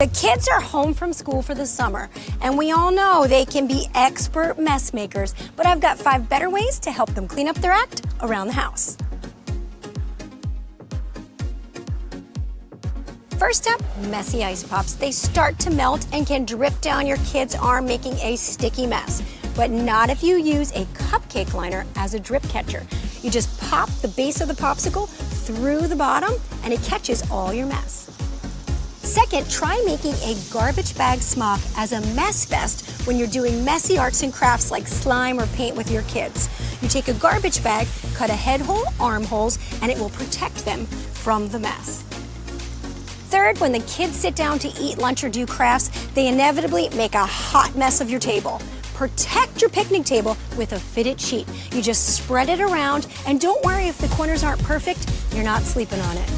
The kids are home from school for the summer, and we all know they can be expert mess makers, but I've got 5 better ways to help them clean up their act around the house. First up, messy ice pops. They start to melt and can drip down your kid's arm, making a sticky mess. But not if you use a cupcake liner as a drip catcher. You just pop the base of the popsicle through the bottom, and it catches all your mess. Second, try making a garbage bag smock as a mess vest when you're doing messy arts and crafts like slime or paint with your kids. You take a garbage bag, cut a head hole, arm holes, and it will protect them from the mess. Third, when the kids sit down to eat lunch or do crafts, they inevitably make a hot mess of your table. Protect your picnic table with a fitted sheet. You just spread it around, and don't worry if the corners aren't perfect, you're not sleeping on it.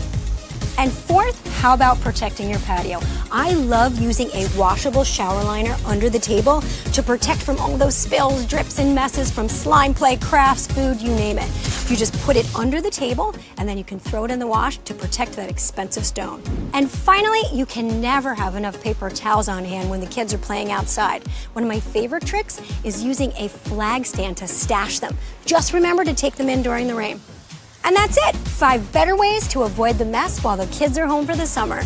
And fourth, how about protecting your patio? I love using a washable shower liner under the table to protect from all those spills, drips, and messes from slime play, crafts, food, you name it. You just put it under the table, and then you can throw it in the wash to protect that expensive stone. And finally, you can never have enough paper towels on hand when the kids are playing outside. One of my favorite tricks is using a flag stand to stash them. Just remember to take them in during the rain. And that's it, 5 better ways to avoid the mess while the kids are home for the summer.